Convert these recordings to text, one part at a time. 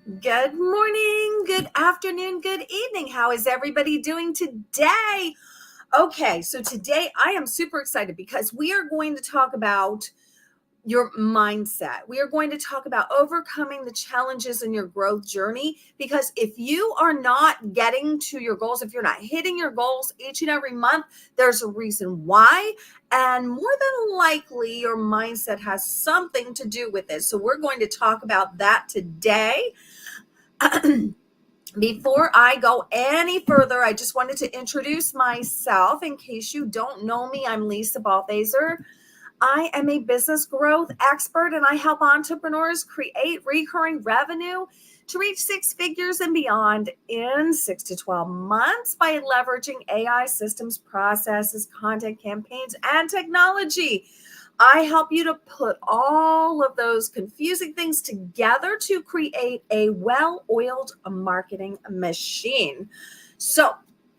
Good morning, good afternoon, good evening. How is everybody doing today? Okay, so today I am super excited because we are going to talk about your mindset. We are going to talk about overcoming the challenges in your growth journey because if you are not getting to your goals, if you're not hitting your goals each and every month, there's a reason why. And more than likely, your mindset has something to do with it. So, we're going to talk about that today. Before I go any further, I just wanted to introduce myself. In case you don't know me, I'm Lisa Balthaser. I am a business growth expert and I help entrepreneurs create recurring revenue to reach six figures and beyond in 6 to 12 months by leveraging AI systems, processes, content campaigns, and technology. I help you to put all of those confusing things together to create a well-oiled marketing machine. So,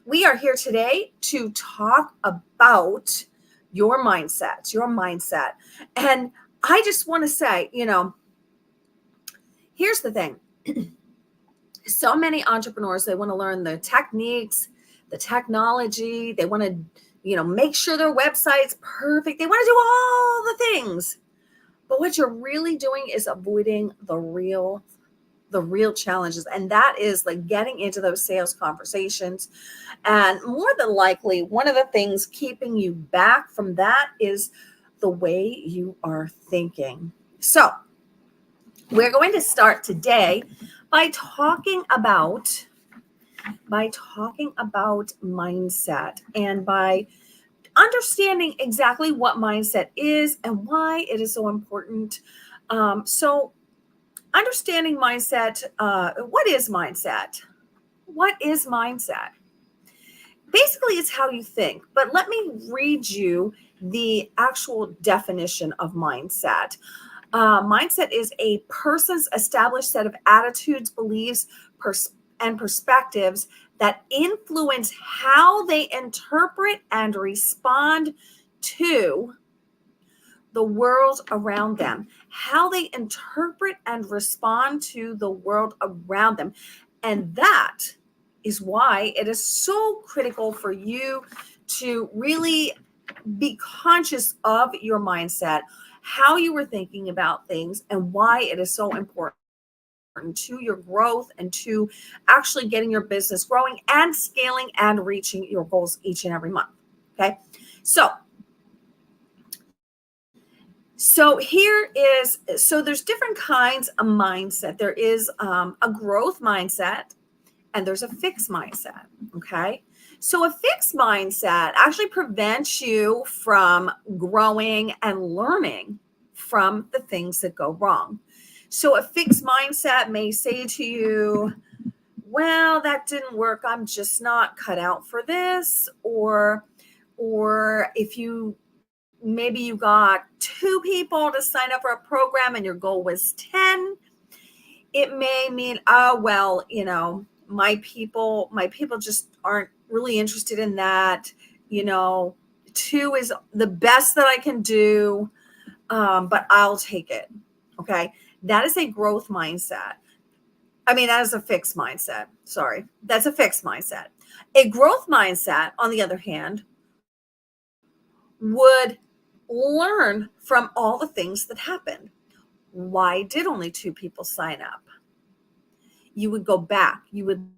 we are here today to talk about your mindset. And I just want to say, here's the thing. So many entrepreneurs, they want to learn the techniques, the technology, they want to, make sure their website's perfect. They want to do all the things. But what you're really doing is avoiding the real challenges, and that is like getting into those sales conversations. And more than likely, one of the things keeping you back from that is the way you are thinking. So, we're going to start today by talking about mindset and by understanding exactly what mindset is and why it is so important. So, understanding mindset. What is mindset? What is mindset? Basically, it's how you think. But let me read you the actual definition of mindset. Mindset is a person's established set of attitudes, beliefs, and perspectives that influence how they interpret and respond to the world around them, how they interpret and respond to the world around them. And that is why it is so critical for you to really be conscious of your mindset, how you were thinking about things, and why it is so important to your growth and to actually getting your business growing and scaling and reaching your goals each and every month. Okay. So there's different kinds of mindset. There is a growth mindset and there's a fixed mindset. Okay. So a fixed mindset actually prevents you from growing and learning from the things that go wrong. So a fixed mindset may say to you, well, that didn't work. I'm just not cut out for this. Or if you maybe you got two people to sign up for a program and your goal was 10, it may mean, oh, well, my people just aren't really interested in that. you know Two is the best that I can do, but I'll take it. Okay, that is a growth mindset. I mean, that is a fixed mindset. Sorry, that's a fixed mindset. A growth mindset, on the other hand, would learn from all the things that happened. Why did only two people sign up? You would go back, you would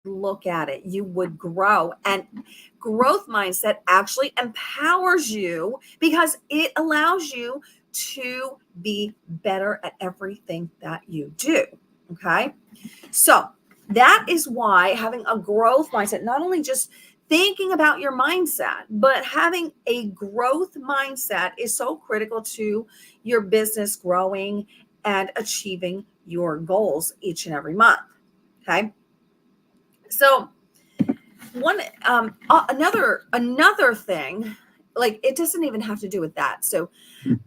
look at it, you would grow. And growth mindset actually empowers you because it allows you to be better at everything that you do. Okay. So that is why having a growth mindset, not only just thinking about your mindset, but having a growth mindset is so critical to your business growing and achieving your goals each and every month. Okay. So another thing, like it doesn't even have to do with that. So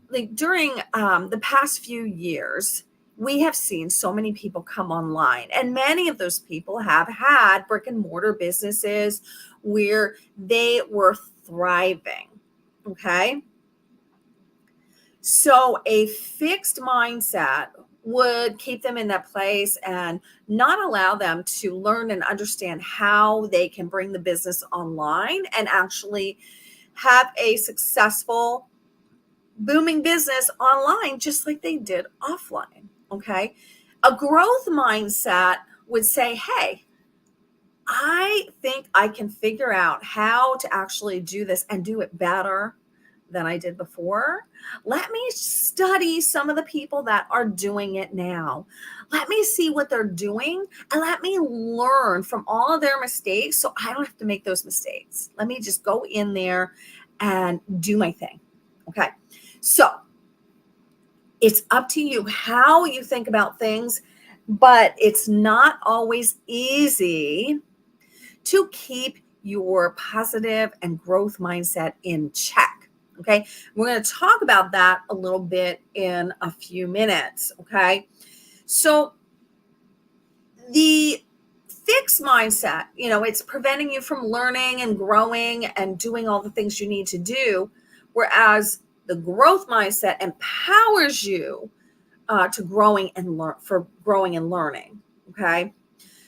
like during the past few years, we have seen so many people come online, and many of those people have had brick and mortar businesses where they were thriving. Okay. So a fixed mindset would keep them in that place and not allow them to learn and understand how they can bring the business online and actually have a successful, booming business online, just like they did offline. Okay. A growth mindset would say, hey, I think I can figure out how to actually do this and do it better than I did before. Let me study some of the people that are doing it now. Let me see what they're doing and let me learn from all of their mistakes so I don't have to make those mistakes. Let me just go in there and do my thing. Okay. So it's up to you how you think about things, but it's not always easy to keep your positive and growth mindset in check. Okay. We're going to talk about that a little bit in a few minutes. Okay. So the fixed mindset, it's preventing you from learning and growing and doing all the things you need to do. Whereas the growth mindset empowers you to growing and learning. Okay.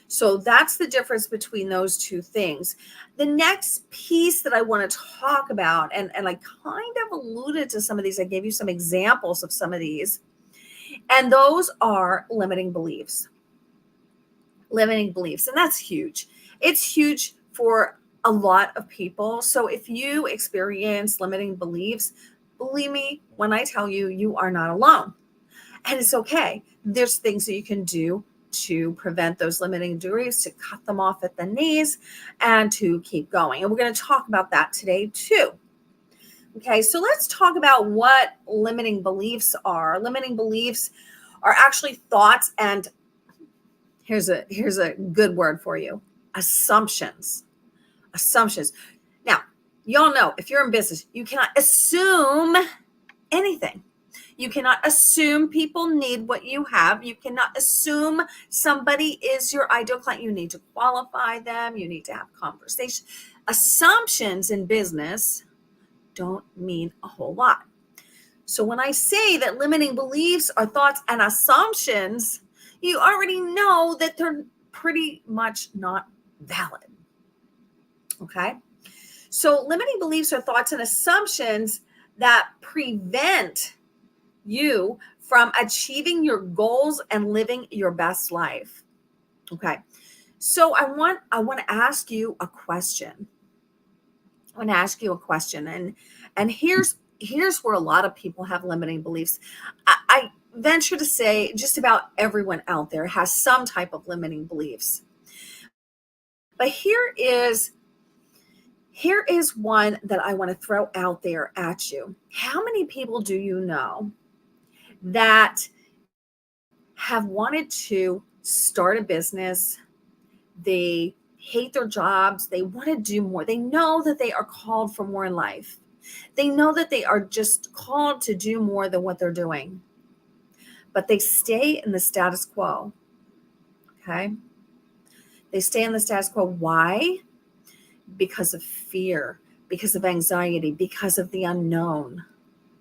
So that's the difference between those two things. The next piece that I want to talk about, and I kind of alluded to some of these, I gave you some examples of some of these, and those are limiting beliefs. Limiting beliefs, and that's huge. It's huge for a lot of people. So if you experience limiting beliefs, believe me when I tell you, you are not alone. And it's okay. There's things that you can do to prevent those limiting beliefs, to cut them off at the knees, and to keep going. And we're going to talk about that today too. Okay, so let's talk about what limiting beliefs are. Limiting beliefs are actually thoughts, and here's a good word for you: assumptions. Assumptions. Now, y'all know if you're in business, you cannot assume anything. You cannot assume people need what you have. You cannot assume somebody is your ideal client. You need to qualify them. You need to have conversation. Assumptions in business don't mean a whole lot. So when I say that limiting beliefs are thoughts and assumptions, you already know that they're pretty much not valid. Okay? So limiting beliefs are thoughts and assumptions that prevent you from achieving your goals and living your best life. Okay. So I want to ask you a question. I want to ask you a question. And here's where a lot of people have limiting beliefs. I venture to say just about everyone out there has some type of limiting beliefs. But here is one that I want to throw out there at you. How many people do you know that have wanted to start a business? They hate their jobs. They want to do more. They know that they are called for more in life. They know that they are just called to do more than what they're doing. But they stay in the status quo. Okay? They stay in the status quo. Why? Because of fear, because of anxiety, because of the unknown.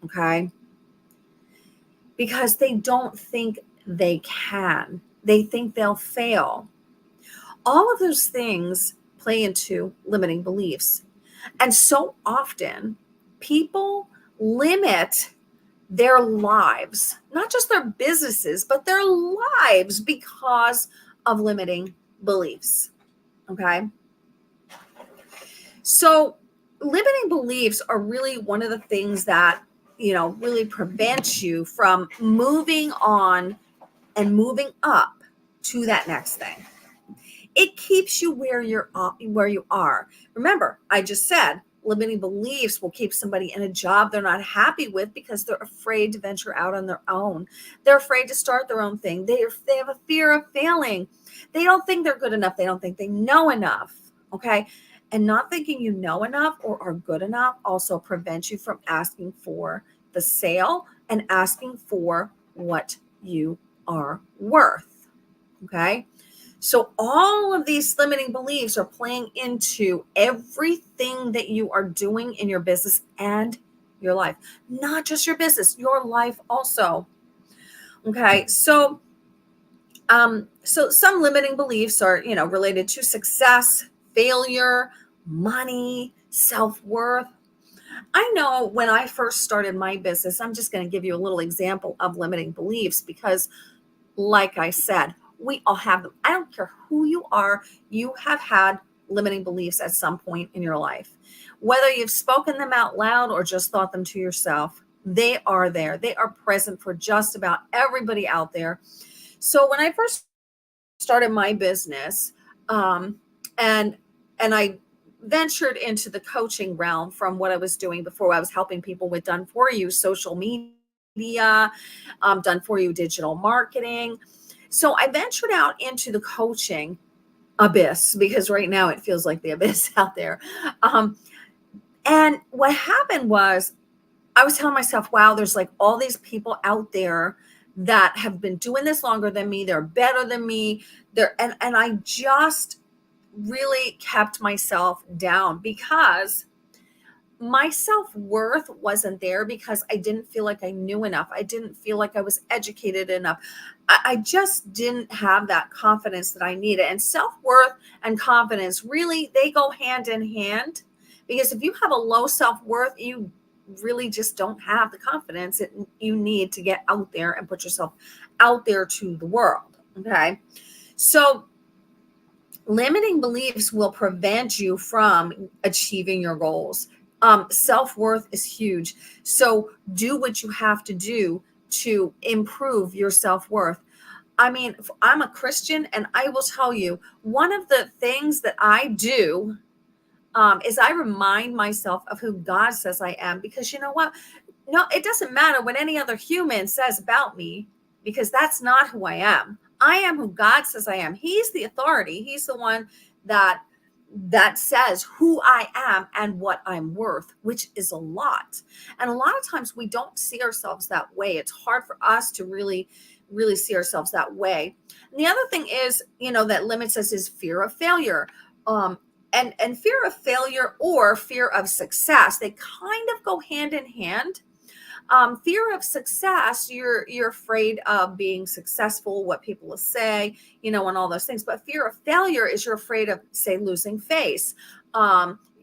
Okay? Because they don't think they can. They think they'll fail. All of those things play into limiting beliefs. And so often people limit their lives, not just their businesses, but their lives because of limiting beliefs. Okay. So limiting beliefs are really one of the things that, really prevents you from moving on and moving up to that next thing. It keeps you where you are. Remember, I just said limiting beliefs will keep somebody in a job they're not happy with because they're afraid to venture out on their own. They're afraid to start their own thing. They have a fear of failing. They don't think they're good enough. They don't think they know enough. Okay. And not thinking you know enough or are good enough also prevents you from asking for the sale and asking for what you are worth. Okay. So all of these limiting beliefs are playing into everything that you are doing in your business and your life. Not just your business, your life also. Okay. So some limiting beliefs are, related to success, failure, money, self-worth. I know when I first started my business, I'm just going to give you a little example of limiting beliefs because, like I said, we all have them. I don't care who you are, you have had limiting beliefs at some point in your life. Whether you've spoken them out loud or just thought them to yourself, they are there. They are present for just about everybody out there. So when I first started my business, um, and I ventured into the coaching realm from what I was doing before. I was helping people with done for you social media, done for you digital marketing. So I ventured out into the coaching abyss because right now it feels like the abyss out there. Um, and what happened was I was telling myself, wow, there's like all these people out there that have been doing this longer than me. They're better than me. And I just really kept myself down because my self-worth wasn't there because I didn't feel like I knew enough. I didn't feel like I was educated enough. I just didn't have that confidence that I needed. And self-worth and confidence really, they go hand in hand, because if you have a low self-worth, you really just don't have the confidence that you need to get out there and put yourself out there to the world. Okay. So limiting beliefs will prevent you from achieving your goals. Self-worth is huge. So do what you have to do to improve your self-worth. I mean, I'm a Christian, and I will tell you, one of the things that I do is I remind myself of who God says I am, because you know what? No, it doesn't matter what any other human says about me, because that's not who I am. I am who God says I am. He's the authority. He's the one that says who I am and what I'm worth, which is a lot. And a lot of times we don't see ourselves that way. It's hard for us to really see ourselves that way. And the other thing is, that limits us is fear of failure. Um, and fear of failure or fear of success, they kind of go hand in hand. Fear of success, you're afraid of being successful, what people will say, and all those things. But fear of failure is you're afraid of, say, losing face.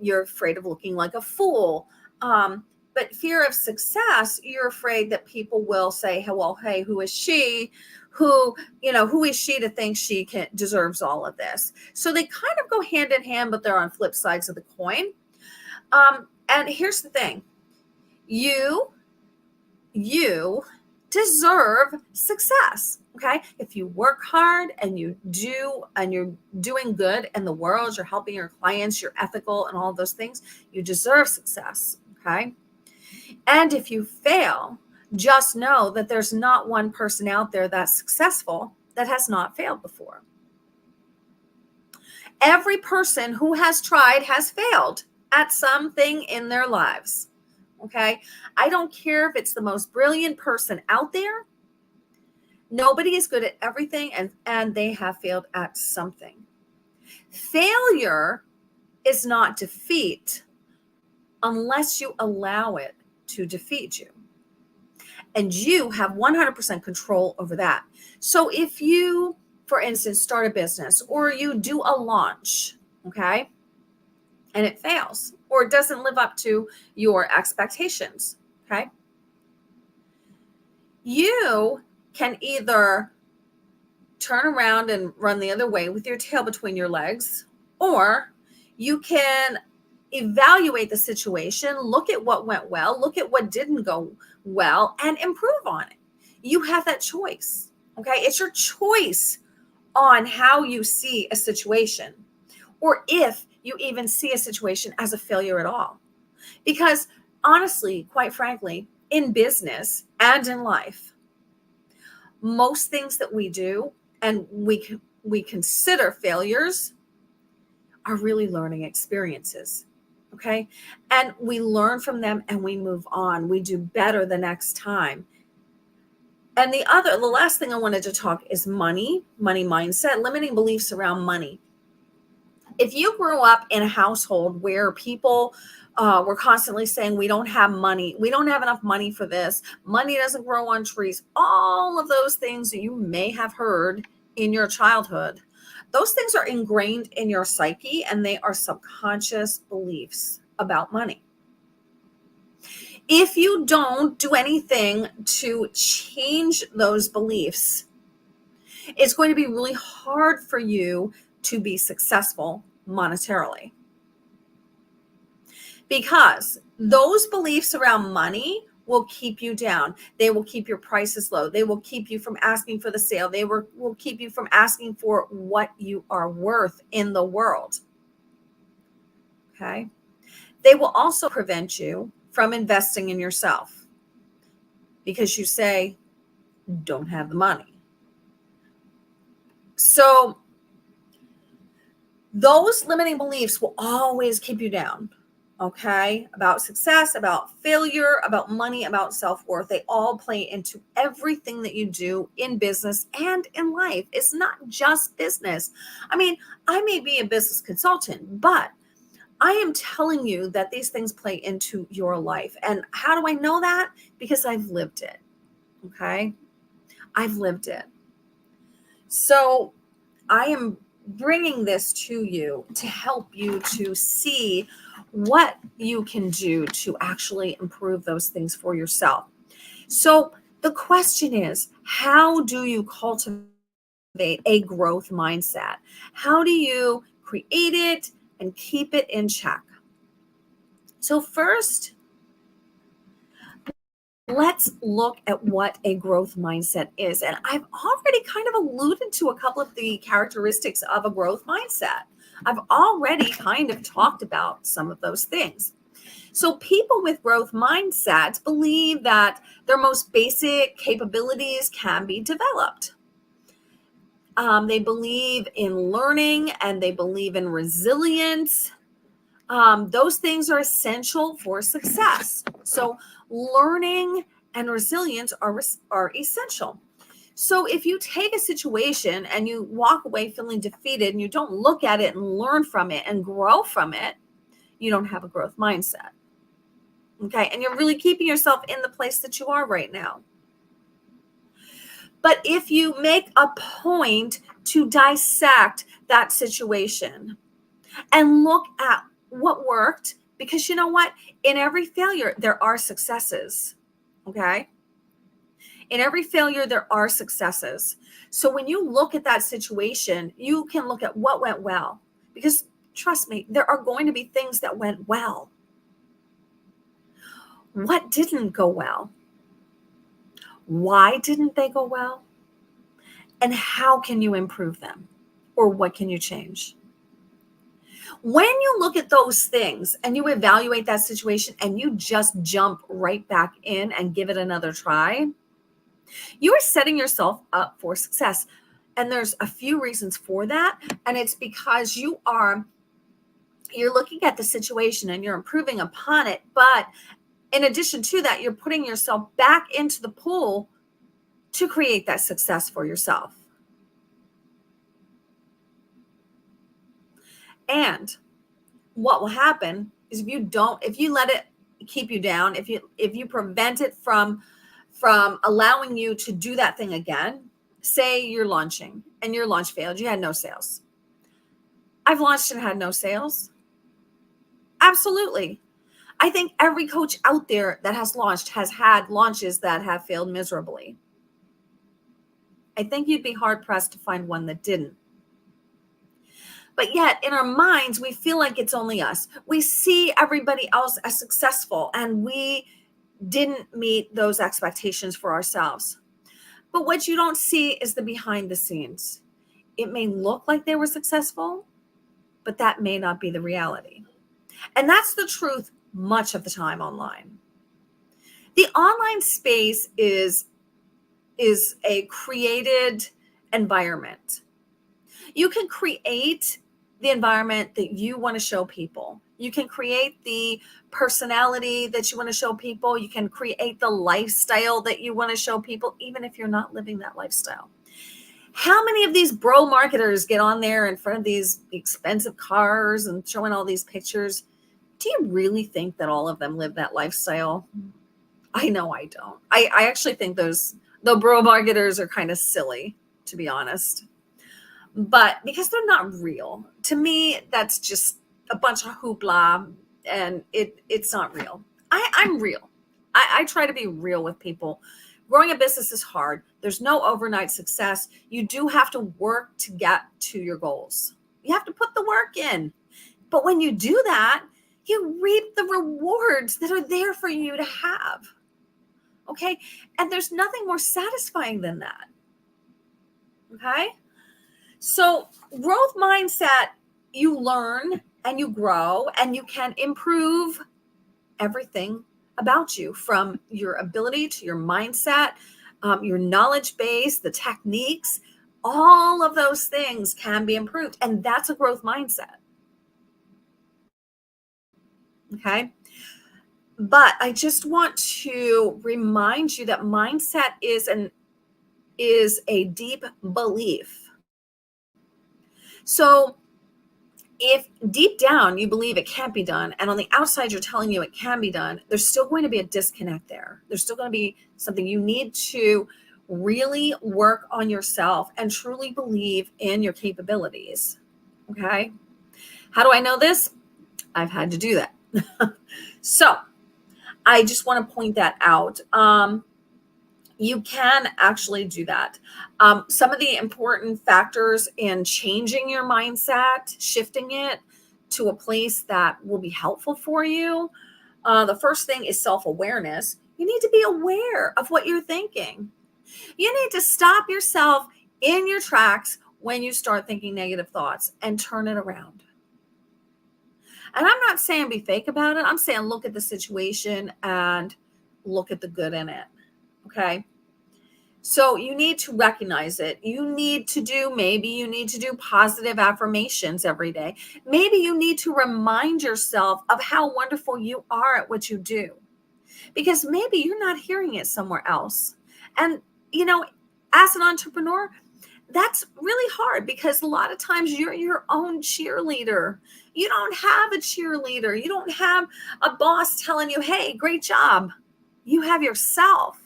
You're afraid of looking like a fool. But fear of success, you're afraid that people will say, well, hey, who is she? Who is she to think she deserves all of this? So they kind of go hand in hand, but they're on flip sides of the coin. And here's the thing. You deserve success. Okay. If you work hard and you're doing good in the world, you're helping your clients, you're ethical and all those things, you deserve success. Okay. And if you fail, just know that there's not one person out there that's successful that has not failed before. Every person who has tried has failed at something in their lives. Okay. I don't care if it's the most brilliant person out there. Nobody is good at everything, and they have failed at something. Failure is not defeat unless you allow it to defeat you. And you have 100% control over that. So if you, for instance, start a business or you do a launch, okay, and it fails or it doesn't live up to your expectations, okay, you can either turn around and run the other way with your tail between your legs, or you can evaluate the situation, look at what went well, look at what didn't go well, and improve on it. You have that choice. Okay. It's your choice on how you see a situation, or if you even see a situation as a failure at all. Because honestly, quite frankly, in business and in life, most things that we do and we consider failures are really learning experiences. Okay. And we learn from them and we move on. We do better the next time. And the last thing I wanted to talk is money mindset, limiting beliefs around money. If you grew up in a household where people We're constantly saying we don't have money. We don't have enough money for this. Money doesn't grow on trees. All of those things that you may have heard in your childhood, those things are ingrained in your psyche and they are subconscious beliefs about money. If you don't do anything to change those beliefs, it's going to be really hard for you to be successful monetarily. Because those beliefs around money will keep you down. They will keep your prices low. They will keep you from asking for the sale. They will keep you from asking for what you are worth in the world. Okay. They will also prevent you from investing in yourself because you say, don't have the money. So those limiting beliefs will always keep you down. Okay, about success, about failure, about money, about self-worth. They all play into everything that you do in business and in life. It's not just business. I mean, I may be a business consultant, but I am telling you that these things play into your life. And how do I know that? Because I've lived it. Okay, I've lived it. So I am bringing this to you to help you to see what you can do to actually improve those things for yourself. So the question is, how do you cultivate a growth mindset? How do you create it and keep it in check? So first, let's look at what a growth mindset is. And I've already kind of alluded to a couple of the characteristics of a growth mindset. I've already kind of talked about some of those things. So people with growth mindsets believe that their most basic capabilities can be developed. They believe in learning and they believe in resilience. Those things are essential for success. So learning and resilience are essential. So if you take a situation and you walk away feeling defeated and you don't look at it and learn from it and grow from it, you don't have a growth mindset. Okay. And you're really keeping yourself in the place that you are right now. But if you make a point to dissect that situation and look at what worked, because you know what? In every failure, there are successes. Okay. In every failure, there are successes. So when you look at that situation, you can look at what went well. Because trust me, there are going to be things that went well. What didn't go well? Why didn't they go well? And how can you improve them? Or what can you change? When you look at those things and you evaluate that situation and you just jump right back in and give it another try, you are setting yourself up for success. And there's a few reasons for that. And it's because you're looking at the situation and you're improving upon it. But in addition to that, you're putting yourself back into the pool to create that success for yourself. And what will happen is if you let it keep you down, if you prevent it from allowing you to do that thing again, say you're launching and your launch failed, you had no sales. I've launched and had no sales. Absolutely. I think every coach out there that has launched has had launches that have failed miserably. I think you'd be hard pressed to find one that didn't. But yet in our minds, we feel like it's only us. We see everybody else as successful and we didn't meet those expectations for ourselves. But what you don't see is the behind the scenes. It may look like they were successful, but that may not be the reality. And that's the truth much of the time online. The online space is a created environment. You can create the environment that you want to show people. You can create the personality that you want to show people. You can create the lifestyle that you want to show people, even if you're not living that lifestyle. How many of these bro marketers get on there in front of these expensive cars and showing all these pictures? Do you really think that all of them live that lifestyle? I know I don't. I actually think the bro marketers are kind of silly, to be honest. But because they're not real, to me, that's just a bunch of hoopla, and it's not real. I'm real. I try to be real with people. Growing a business is hard. There's no overnight success. You do have to work to get to your goals. You have to put the work in. But when you do that, you reap the rewards that are there for you to have. Okay. And there's nothing more satisfying than that. Okay. So, growth mindset, you learn and you grow and you can improve everything about you, from your ability to your mindset, your knowledge base, the techniques. All of those things can be improved. And that's a growth mindset. Okay. But I just want to remind you that mindset is a deep belief. So if deep down you believe it can't be done, and on the outside you're telling you it can be done, there's still going to be a disconnect there. There's still going to be something you need to really work on yourself and truly believe in your capabilities. Okay. How do I know this? I've had to do that. So I just want to point that out. You can actually do that. Some of the important factors in changing your mindset, shifting it to a place that will be helpful for you. The first thing is self-awareness. You need to be aware of what you're thinking. You need to stop yourself in your tracks when you start thinking negative thoughts and turn it around. And I'm not saying be fake about it. I'm saying look at the situation and look at the good in it. Okay. So you need to recognize it. Maybe you need to do positive affirmations every day. Maybe you need to remind yourself of how wonderful you are at what you do, because maybe you're not hearing it somewhere else. And, as an entrepreneur, that's really hard because a lot of times you're your own cheerleader. You don't have a cheerleader. You don't have a boss telling you, hey, great job. You have yourself.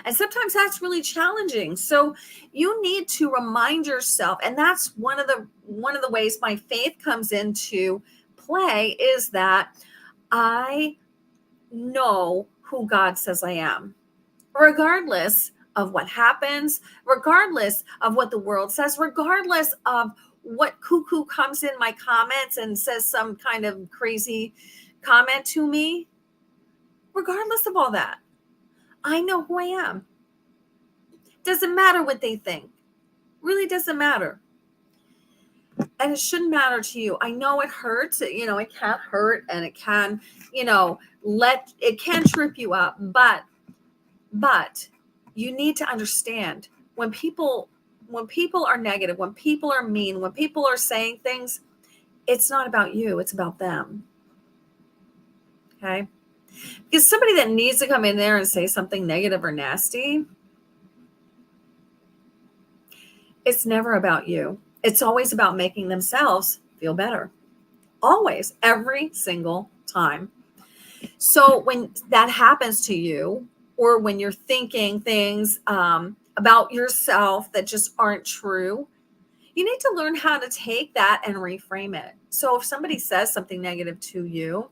And sometimes that's really challenging. So you need to remind yourself, and that's one of the ways my faith comes into play, is that I know who God says I am, regardless of what happens, regardless of what the world says, regardless of what cuckoo comes in my comments and says some kind of crazy comment to me. Regardless of all that, I know who I am. Doesn't matter what they think. Really doesn't matter. And it shouldn't matter to you. I know it hurts. It can hurt, and it can, it can trip you up. But you need to understand, when people are negative, when people are mean, when people are saying things, it's not about you. It's about them. Okay. Because somebody that needs to come in there and say something negative or nasty, it's never about you. It's always about making themselves feel better. Always, every single time. So when that happens to you, or when you're thinking things about yourself that just aren't true, you need to learn how to take that and reframe it. So if somebody says something negative to you,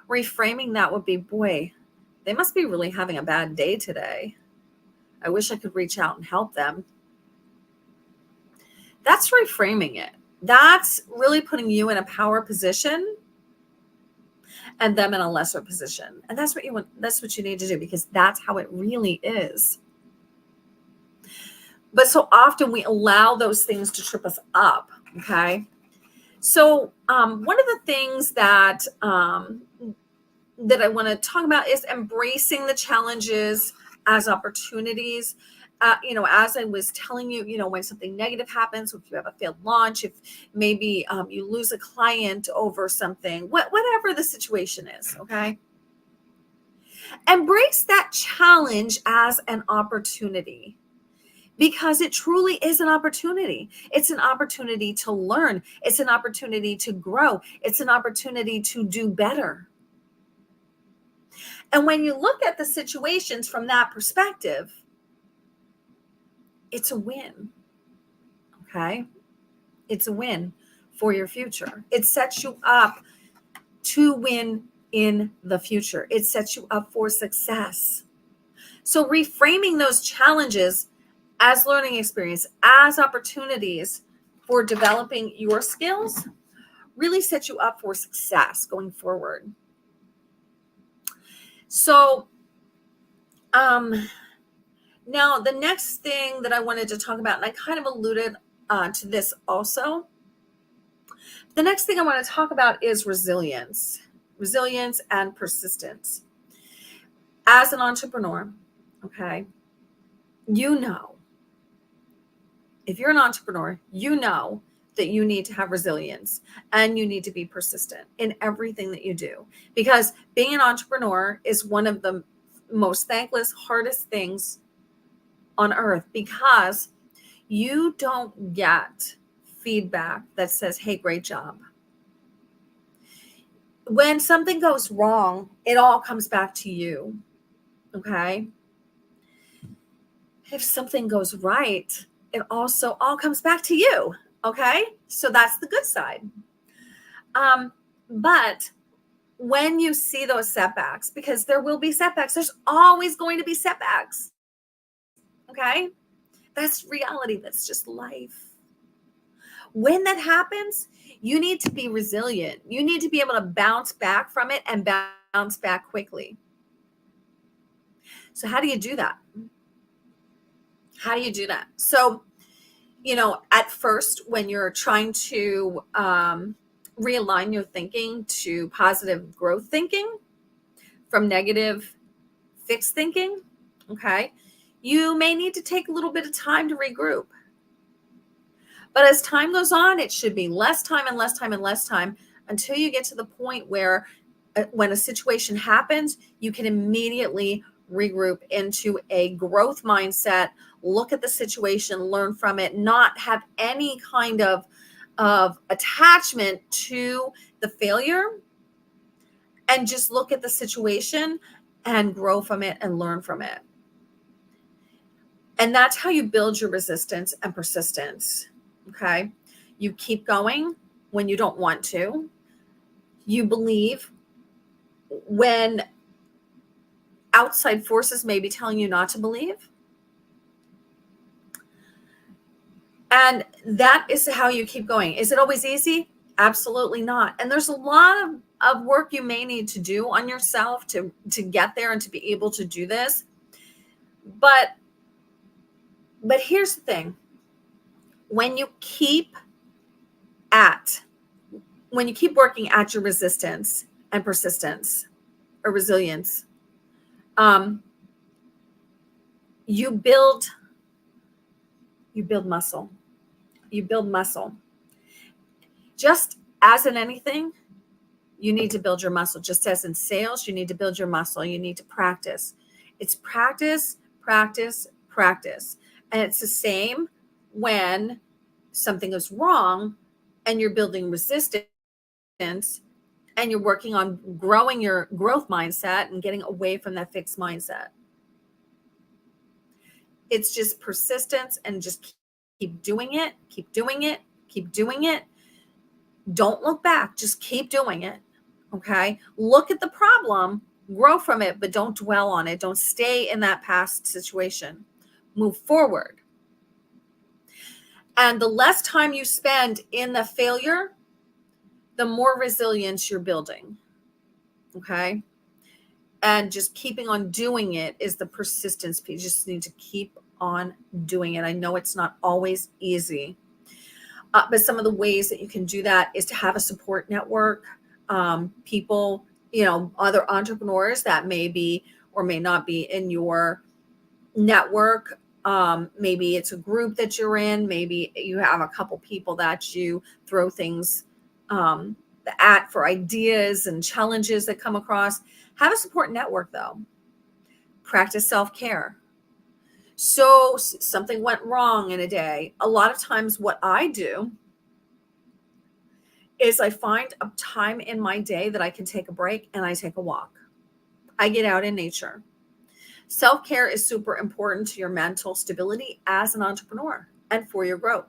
reframing that would be, boy, they must be really having a bad day today. I wish I could reach out and help them. That's reframing it. That's really putting you in a power position and them in a lesser position. And that's what you want. That's what you need to do, because that's how it really is. But so often we allow those things to trip us up. Okay. So one of the things that I want to talk about is embracing the challenges as opportunities. As I was telling you, when something negative happens, if you have a failed launch, if maybe you lose a client over something, whatever the situation is, okay? Embrace that challenge as an opportunity. because it truly is an opportunity. It's an opportunity to learn. It's an opportunity to grow. It's an opportunity to do better. And when you look at the situations from that perspective, it's a win. Okay? It's a win for your future. It sets you up to win in the future. It sets you up for success. So reframing those challenges as learning experience, as opportunities for developing your skills, really sets you up for success going forward. So now the next thing that I wanted to talk about, and I kind of alluded to this also, the next thing I want to talk about is resilience and persistence. As an entrepreneur, okay, you know, if you're an entrepreneur, you know that you need to have resilience and you need to be persistent in everything that you do, because being an entrepreneur is one of the most thankless, hardest things on earth, because you don't get feedback that says, hey, great job. When something goes wrong, it all comes back to you. Okay. If something goes right, it also all comes back to you. Okay. So that's the good side. But when you see those setbacks, because there will be setbacks, there's always going to be setbacks. Okay. That's reality. That's just life. When that happens, you need to be resilient. You need to be able to bounce back from it and bounce back quickly. So how do you do that? How do you do that? So, at first, when you're trying to realign your thinking to positive growth thinking from negative fixed thinking, okay, you may need to take a little bit of time to regroup. But as time goes on, it should be less time and less time and less time until you get to the point where when a situation happens, you can immediately regroup into a growth mindset, look at the situation, learn from it, not have any kind of attachment to the failure, and just look at the situation and grow from it and learn from it. And that's how you build your resistance and persistence. Okay. You keep going when you don't want to. You believe when outside forces may be telling you not to believe. And that is how you keep going. Is it always easy? Absolutely not. And there's a lot of work you may need to do on yourself to get there and to be able to do this. But here's the thing. When you keep working at your resistance and persistence or resilience, you build muscle. You build muscle. Just as in anything, you need to build your muscle. Just as in sales, you need to build your muscle. You need to practice. It's practice, practice, practice. And it's the same when something is wrong and you're building resistance and you're working on growing your growth mindset and getting away from that fixed mindset. It's just persistence and just keep doing it, keep doing it, keep doing it. Don't look back. Just keep doing it. Okay. Look at the problem, grow from it, but don't dwell on it. Don't stay in that past situation. Move forward. And the less time you spend in the failure, the more resilience you're building. Okay. And just keeping on doing it is the persistence piece. You just need to keep on doing it. I know it's not always easy, but some of the ways that you can do that is to have a support network, people, other entrepreneurs that may be or may not be in your network. Maybe it's a group that you're in. Maybe you have a couple people that you throw things at for ideas and challenges that come across. Have a support network, though. Practice self-care. So something went wrong in a day. A lot of times what I do is I find a time in my day that I can take a break and I take a walk. I get out in nature. Self-care is super important to your mental stability as an entrepreneur and for your growth.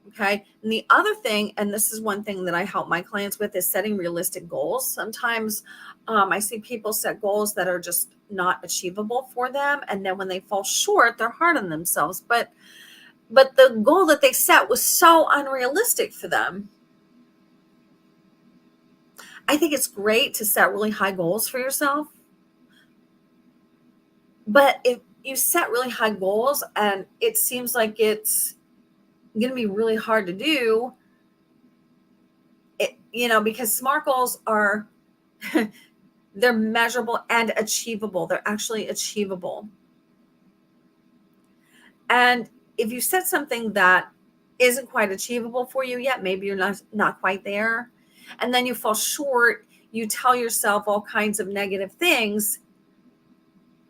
Okay. And the other thing, and this is one thing that I help my clients with, is setting realistic goals. Sometimes I see people set goals that are just not achievable for them. And then when they fall short, they're hard on themselves. But the goal that they set was so unrealistic for them. I think it's great to set really high goals for yourself. But if you set really high goals and it seems like it's going to be really hard to do, because SMART goals are, they're measurable and achievable. They're actually achievable. And if you set something that isn't quite achievable for you yet, maybe you're not quite there, and then you fall short, you tell yourself all kinds of negative things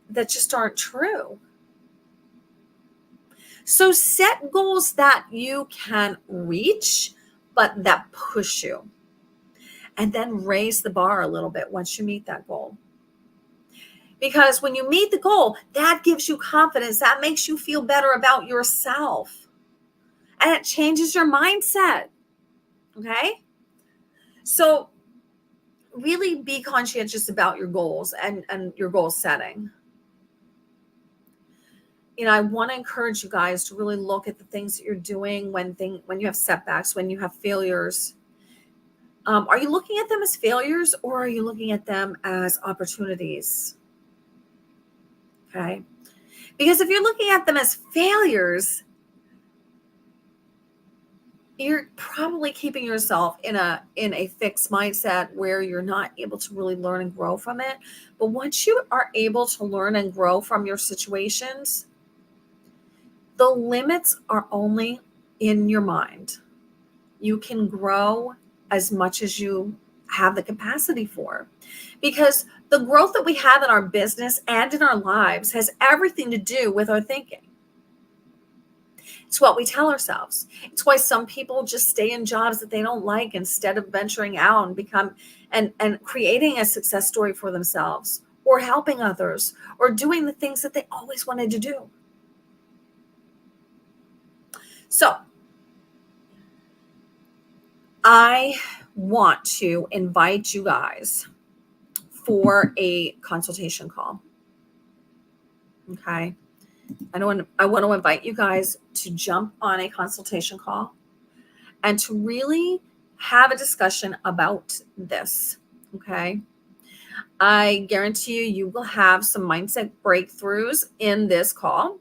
that just aren't true. So set goals that you can reach, but that push you. And then raise the bar a little bit once you meet that goal. Because when you meet the goal, that gives you confidence. That makes you feel better about yourself. And it changes your mindset. Okay? So really be conscientious about your goals and your goal setting. I want to encourage you guys to really look at the things that you're doing when you have setbacks, when you have failures. Are you looking at them as failures, or are you looking at them as opportunities? Okay. Because if you're looking at them as failures, you're probably keeping yourself in a fixed mindset where you're not able to really learn and grow from it. But once you are able to learn and grow from your situations, the limits are only in your mind. You can grow as much as you have the capacity for, because the growth that we have in our business and in our lives has everything to do with our thinking. It's what we tell ourselves. It's why some people just stay in jobs that they don't like instead of venturing out and become and creating a success story for themselves, or helping others, or doing the things that they always wanted to do. So I want to invite you guys for a consultation call. Okay. I want to invite you guys to jump on a consultation call and to really have a discussion about this. Okay. I guarantee you will have some mindset breakthroughs in this call.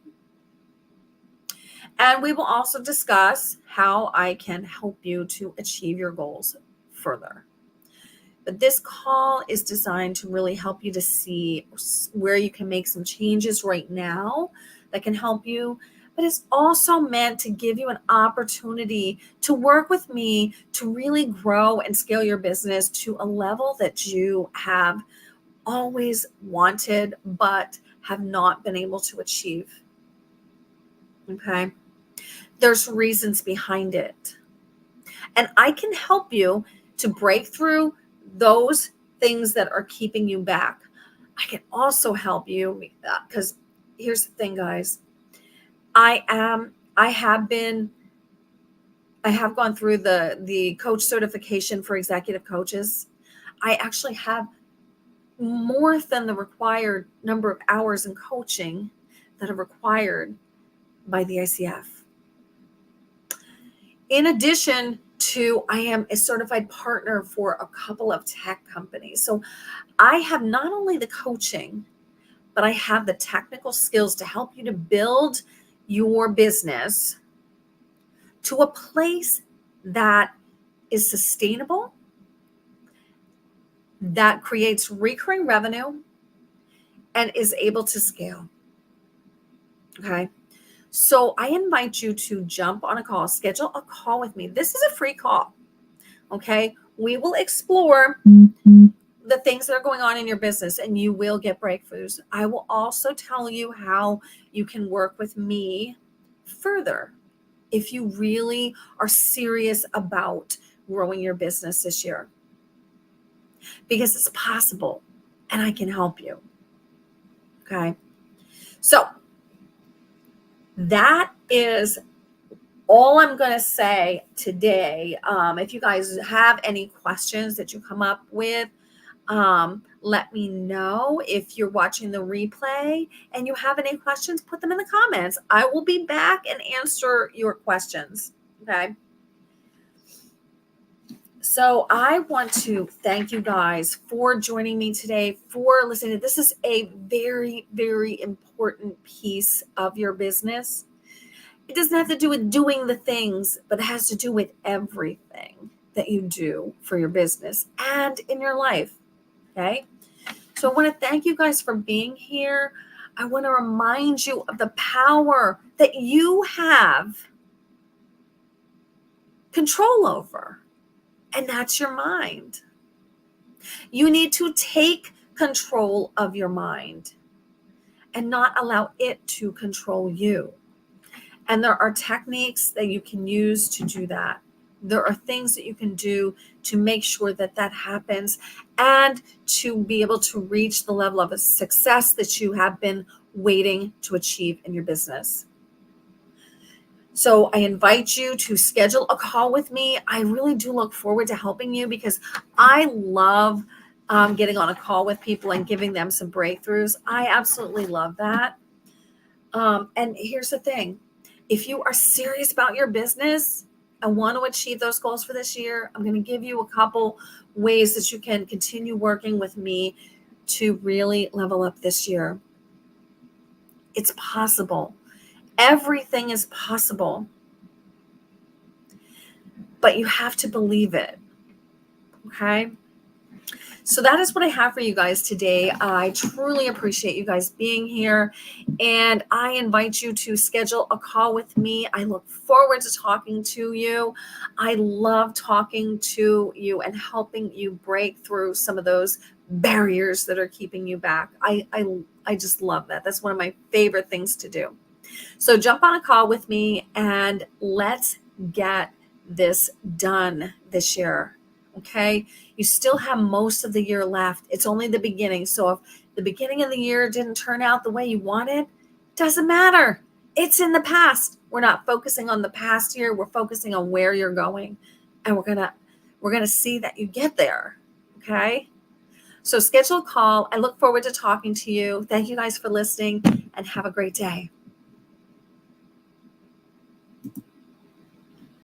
And we will also discuss how I can help you to achieve your goals further. But this call is designed to really help you to see where you can make some changes right now that can help you. But it's also meant to give you an opportunity to work with me to really grow and scale your business to a level that you have always wanted, but have not been able to achieve. Okay. There's reasons behind it. And I can help you to break through those things that are keeping you back. I can also help you because here's the thing, guys. I have gone through the coach certification for executive coaches. I actually have more than the required number of hours in coaching that are required by the ICF. In addition to, I am a certified partner for a couple of tech companies. So I have not only the coaching, but I have the technical skills to help you to build your business to a place that is sustainable, that creates recurring revenue, and is able to scale. Okay. So I invite you to jump on a call, schedule a call with me. This is a free call. Okay. We will explore the things that are going on in your business, and you will get breakthroughs. I will also tell you how you can work with me further if you really are serious about growing your business this year, because it's possible and I can help you. Okay. So that is all I'm going to say today. If you guys have any questions that you come up with, let me know. If you're watching the replay and you have any questions, put them in the comments. I will be back and answer your questions. Okay. So I want to thank you guys for joining me today, for listening. This is a very, very important piece of your business. It doesn't have to do with doing the things, but it has to do with everything that you do for your business and in your life. Okay. So I want to thank you guys for being here. I want to remind you of the power that you have control over, and that's your mind. You need to take control of your mind and not allow it to control you. And there are techniques that you can use to do that. There are things that you can do to make sure that that happens and to be able to reach the level of a success that you have been waiting to achieve in your business. So I invite you to schedule a call with me. I really do look forward to helping you, because I love getting on a call with people and giving them some breakthroughs. I absolutely love that. And here's the thing. If you are serious about your business and want to achieve those goals for this year, I'm going to give you a couple ways that you can continue working with me to really level up this year. It's possible. Everything is possible, but you have to believe it. Okay. So that is what I have for you guys today. I truly appreciate you guys being here, and I invite you to schedule a call with me. I look forward to talking to you. I love talking to you and helping you break through some of those barriers that are keeping you back. I just love that. That's one of my favorite things to do. So jump on a call with me and let's get this done this year. Okay. You still have most of the year left. It's only the beginning. So if the beginning of the year didn't turn out the way you wanted, doesn't matter. It's in the past. We're not focusing on the past year. We're focusing on where you're going, and we're going to see that you get there. Okay. So schedule a call. I look forward to talking to you. Thank you guys for listening, and have a great day.